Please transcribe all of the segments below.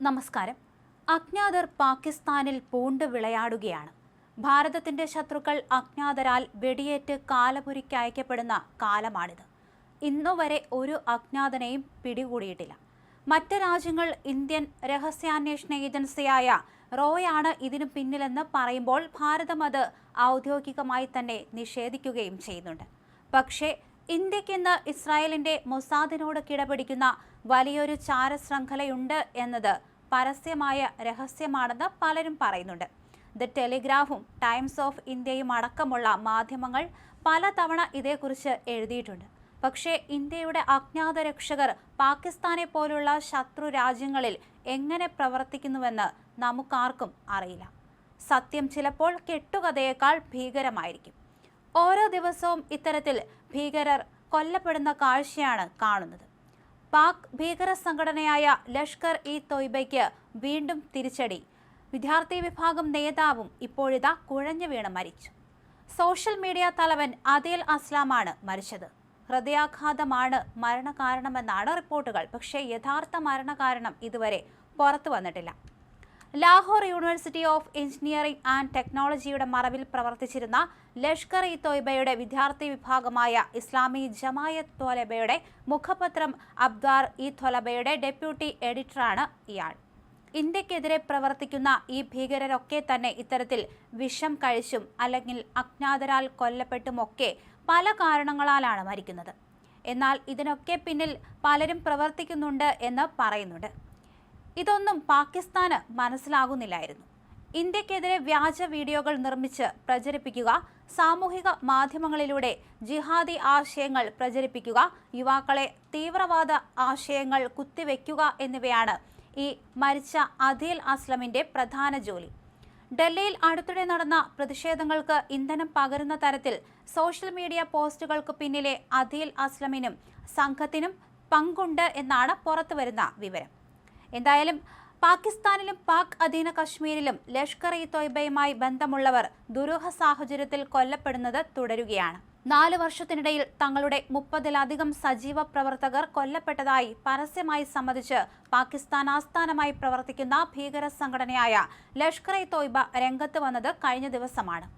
നമസ്കാരം. അജ്ഞാതർ പാകിസ്ഥാനിൽ പൂണ്ട് വിളയാടുകയാണ്. ഭാരതത്തിന്റെ ശത്രുക്കൾ അജ്ഞാതരാൽ വെടിയേറ്റ് കാലപുരിക്കയക്കപ്പെടുന്ന കാലമാണിത്. ഇന്നുവരെ ഒരു അജ്ഞാതനെയും പിടികൂടിയിട്ടില്ല. മറ്റ് രാജ്യങ്ങൾ ഇന്ത്യൻ രഹസ്യാന്വേഷണ ഏജൻസിയായ റോയാണ് ഇതിനു പിന്നിലെന്ന് പറയുമ്പോൾ ഭാരതം അത് ഔദ്യോഗികമായി തന്നെ നിഷേധിക്കുകയും ചെയ്യുന്നുണ്ട്. പക്ഷേ ഇന്ത്യക്കെന്ന് ഇസ്രായേലിന്റെ മൊസാദിനോട് കിടപിടിക്കുന്ന വലിയൊരു ചാരശൃംഖലയുണ്ട് എന്നത് പരസ്യമായ രഹസ്യമാണെന്ന് പലരും പറയുന്നുണ്ട്. ദ ടെലിഗ്രാഫും ടൈംസ് ഓഫ് ഇന്ത്യയും അടക്കമുള്ള മാധ്യമങ്ങൾ പലതവണ ഇതേക്കുറിച്ച് എഴുതിയിട്ടുണ്ട്. പക്ഷേ ഇന്ത്യയുടെ അജ്ഞാത രക്ഷകർ പാകിസ്ഥാനെ പോലുള്ള ശത്രു രാജ്യങ്ങളിൽ എങ്ങനെ പ്രവർത്തിക്കുന്നുവെന്ന് നമുക്കാർക്കും അറിയില്ല. സത്യം ചിലപ്പോൾ കെട്ടുകഥയേക്കാൾ ഭീകരമായിരിക്കും. ഓരോ ദിവസവും ഇത്തരത്തിൽ ഭീകരർ കൊല്ലപ്പെടുന്ന കാഴ്ചയാണ് കാണുന്നത്. പാക് ഭീകര സംഘടനയായ ലഷ്കർ ഇ തൊയ്ബയ്ക്ക് വീണ്ടും തിരിച്ചടി. വിദ്യാർത്ഥി വിഭാഗം നേതാവും ഇപ്പോഴിതാ കുഴഞ്ഞു വീണ് മരിച്ചു. സോഷ്യൽ മീഡിയ തലവൻ അദീൽ അസ്ലാമാണ് മരിച്ചത്. ഹൃദയാഘാതമാണ് മരണകാരണമെന്നാണ് റിപ്പോർട്ടുകൾ. പക്ഷേ യഥാർത്ഥ മരണകാരണം ഇതുവരെ പുറത്തു വന്നിട്ടില്ല. Lahore university of engineering and ടെക്നോളജിയുടെ മറവിൽ പ്രവർത്തിച്ചിരുന്ന ലഷ്കർ ഇ തൊയ്ബയുടെ വിദ്യാർത്ഥി വിഭാഗമായ ഇസ്ലാമി ജമായത്ത് ത്വലബയുടെ മുഖപത്രം അബ്ദാർ ഇ ത്വലബയുടെ ഡെപ്യൂട്ടി എഡിറ്ററാണ് ഇയാൾ. ഇന്ത്യക്കെതിരെ പ്രവർത്തിക്കുന്ന ഈ ഭീകരരൊക്കെ തന്നെ ഇത്തരത്തിൽ വിഷം കഴിച്ചും അല്ലെങ്കിൽ അജ്ഞാതരാൽ കൊല്ലപ്പെട്ടുമൊക്കെ പല കാരണങ്ങളാലാണ് മരിക്കുന്നത്. എന്നാൽ ഇതിനൊക്കെ പിന്നിൽ പലരും പ്രവർത്തിക്കുന്നുണ്ട് എന്ന് പറയുന്നുണ്ട്. ഇതൊന്നും പാകിസ്ഥാന് മനസ്സിലാകുന്നില്ലായിരുന്നു. ഇന്ത്യക്കെതിരെ വ്യാജ വീഡിയോകൾ നിർമ്മിച്ച് പ്രചരിപ്പിക്കുക, സാമൂഹിക മാധ്യമങ്ങളിലൂടെ ജിഹാദി ആശയങ്ങൾ പ്രചരിപ്പിക്കുക, യുവാക്കളെ തീവ്രവാദ ആശയങ്ങൾ കുത്തിവെക്കുക എന്നിവയാണ് ഈ മരിച്ച അദീൽ അസ്ലമിന്റെ പ്രധാന ജോലി. ഡൽഹിയിൽ അടുത്തിടെ നടന്ന പ്രതിഷേധങ്ങൾക്ക് ഇന്ധനം പകരുന്ന തരത്തിൽ സോഷ്യൽ മീഡിയ പോസ്റ്റുകൾക്ക് പിന്നിലെ അദീൽ അസ്ലമിനും സംഘത്തിനും പങ്കുണ്ട് എന്നാണ് പുറത്തുവരുന്ന വിവരം. എന്തായാലും പാകിസ്ഥാനിലും പാക് അധീന കശ്മീരിലും ലഷ്കർ ഇ തൊയ്ബയുമായി ബന്ധമുള്ളവർ ദുരൂഹ സാഹചര്യത്തിൽ കൊല്ലപ്പെടുന്നത് തുടരുകയാണ്. 4 വർഷത്തിനിടയിൽ തങ്ങളുടെ 30-ലധികം സജീവ പ്രവർത്തകർ കൊല്ലപ്പെട്ടതായി പരസ്യമായി സമ്മതിച്ച് പാകിസ്ഥാൻ ആസ്ഥാനമായി പ്രവർത്തിക്കുന്ന ഭീകര സംഘടനയായ ലഷ്കർ ഇ തൊയ്ബ രംഗത്ത് വന്നത് കഴിഞ്ഞ ദിവസമാണ്.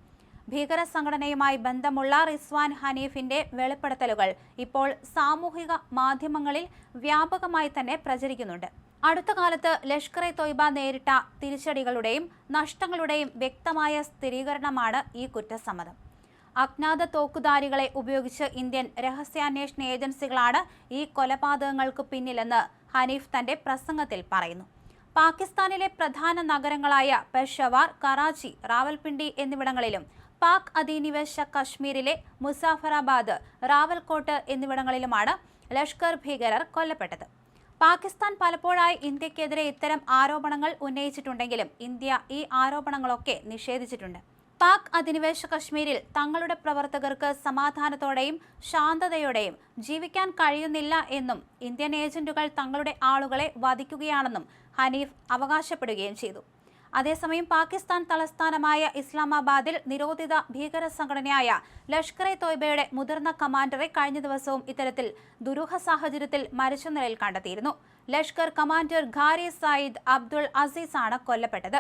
ഭീകര സംഘടനയുമായി ബന്ധമുള്ള റിസ്വാൻ ഹനീഫിന്റെ വെളിപ്പെടുത്തലുകൾ ഇപ്പോൾ സാമൂഹിക മാധ്യമങ്ങളിൽ വ്യാപകമായി തന്നെ പ്രചരിക്കുന്നുണ്ട്. അടുത്ത കാലത്ത് ലഷ്കർ ഇ തൊയ്ബ നേരിട്ട തിരിച്ചടികളുടെയും നഷ്ടങ്ങളുടെയും വ്യക്തമായ സ്ഥിരീകരണമാണ് ഈ കുറ്റസമ്മതം. അജ്ഞാത തോക്കുധാരികളെ ഉപയോഗിച്ച് ഇന്ത്യൻ രഹസ്യാന്വേഷണ ഏജൻസികളാണ് ഈ കൊലപാതകങ്ങൾക്ക് പിന്നിലെന്ന് ഹനീഫ് തന്റെ പ്രസംഗത്തിൽ പറയുന്നു. പാകിസ്ഥാനിലെ പ്രധാന നഗരങ്ങളായ പെഷവാർ, കറാച്ചി, റാവൽപിണ്ടി എന്നിവിടങ്ങളിലും പാക് അധിനിവേശ കശ്മീരിലെ മുസാഫറാബാദ്, റാവൽകോട്ട് എന്നിവിടങ്ങളിലുമാണ് ലഷ്കർ ഭീകരർ കൊല്ലപ്പെട്ടത്. പാകിസ്ഥാൻ പലപ്പോഴായി ഇന്ത്യക്കെതിരെ ഇത്തരം ആരോപണങ്ങൾ ഉന്നയിച്ചിട്ടുണ്ടെങ്കിലും ഇന്ത്യ ഈ ആരോപണങ്ങളൊക്കെ നിഷേധിച്ചിട്ടുണ്ട്. പാക് അധിനിവേശ കശ്മീരിൽ തങ്ങളുടെ പ്രവർത്തകർക്ക് സമാധാനത്തോടെയും ശാന്തതയോടെയും ജീവിക്കാൻ കഴിയുന്നില്ല എന്നും ഇന്ത്യൻ ഏജന്റുകൾ തങ്ങളുടെ ആളുകളെ വധിക്കുകയാണെന്നും ഹനീഫ് അവകാശപ്പെടുകയും ചെയ്തു. അതേസമയം പാകിസ്ഥാൻ തലസ്ഥാനമായ ഇസ്ലാമാബാദിൽ നിരോധിത ഭീകര സംഘടനയായ ലഷ്കർ ഇ തൊയ്ബയുടെ മുതിർന്ന കമാൻഡറെ കഴിഞ്ഞ ദിവസവും ഇത്തരത്തിൽ ദുരൂഹ സാഹചര്യത്തിൽ മരിച്ച നിലയിൽ കണ്ടെത്തിയിരുന്നു. ലഷ്കർ കമാൻഡർ ഖാരി സയ്യിദ് അബ്ദുൾ അസീസ് ആണ് കൊല്ലപ്പെട്ടത്.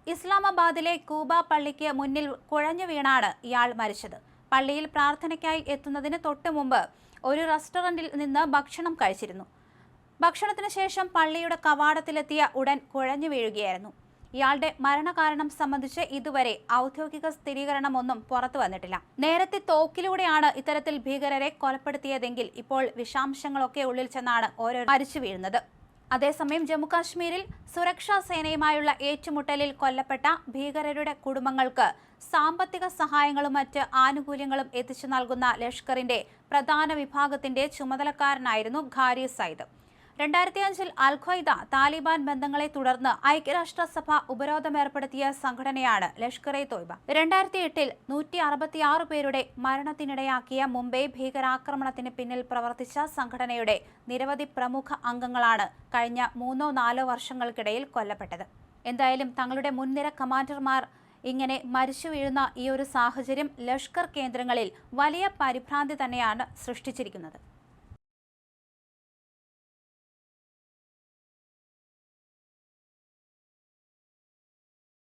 ഇസ്ലാമാബാദിലെ കൂബ പള്ളിക്ക് മുന്നിൽ കുഴഞ്ഞു വീണാണ് ഇയാൾ മരിച്ചത്. പള്ളിയിൽ പ്രാർത്ഥനയ്ക്കായി എത്തുന്നതിന് തൊട്ടു മുമ്പ് ഒരു റെസ്റ്റോറന്റിൽ നിന്ന് ഭക്ഷണം കഴിച്ചിരുന്നു. ഭക്ഷണത്തിന് ശേഷം പള്ളിയുടെ കവാടത്തിലെത്തിയ ഉടൻ കുഴഞ്ഞു വീഴുകയായിരുന്നു. ഇയാളുടെ മരണകാരണം സംബന്ധിച്ച് ഇതുവരെ ഔദ്യോഗിക സ്ഥിരീകരണമൊന്നും പുറത്തു വന്നിട്ടില്ല. നേരത്തെ തോക്കിലൂടെയാണ് ഇത്തരത്തിൽ ഭീകരരെ കൊലപ്പെടുത്തിയതെങ്കിൽ ഇപ്പോൾ വിഷാംശങ്ങളൊക്കെ ഉള്ളിൽ ചെന്നാണ് ഓരോ മരിച്ചു വീഴുന്നത്. അതേസമയം ജമ്മുകാശ്മീരിൽ സുരക്ഷാ സേനയുമായുള്ള ഏറ്റുമുട്ടലിൽ കൊല്ലപ്പെട്ട ഭീകരരുടെ കുടുംബങ്ങൾക്ക് സാമ്പത്തിക സഹായങ്ങളും മറ്റ് ആനുകൂല്യങ്ങളും എത്തിച്ചു നൽകുന്ന ലഷ്കറിന്റെ പ്രധാന വിഭാഗത്തിന്റെ ചുമതലക്കാരനായിരുന്നു ഖാരി സയ്യിദ്. 2005-ൽ അൽ-ഖ്വയ്ദ താലിബാൻ ബന്ധങ്ങളെ തുടർന്ന് ഐക്യരാഷ്ട്രസഭ ഉപരോധമേർപ്പെടുത്തിയ സംഘടനയാണ് ലഷ്കർ ഇ തൊയ്ബ. 2008-ൽ 166 പേരുടെ മരണത്തിനിടയാക്കിയ മുംബൈ ഭീകരാക്രമണത്തിന് പിന്നിൽ പ്രവർത്തിച്ച സംഘടനയുടെ നിരവധി പ്രമുഖ അംഗങ്ങളാണ് കഴിഞ്ഞ 3-4 വർഷങ്ങൾക്കിടയിൽ കൊല്ലപ്പെട്ടത്. എന്തായാലും തങ്ങളുടെ മുൻനിര കമാൻഡർമാർ ഇങ്ങനെ മരിച്ചു വീഴുന്ന ഈ ഒരു സാഹചര്യം ലഷ്കർ കേന്ദ്രങ്ങളിൽ വലിയ പരിഭ്രാന്തി തന്നെയാണ് സൃഷ്ടിച്ചിരിക്കുന്നത്.